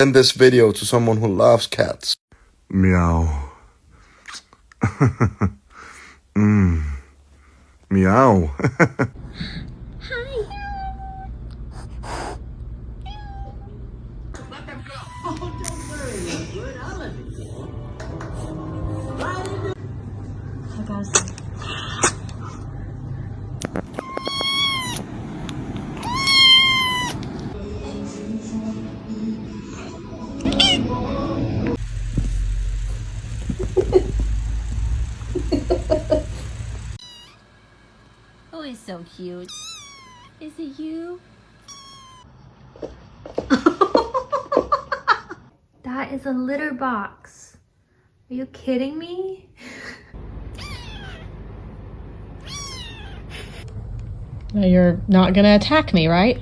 Send this video to someone who loves cats. Meow. Meow. Oh, he's so cute. Is it you? That is a litter box. Are you kidding me? Now you're not gonna attack me, right?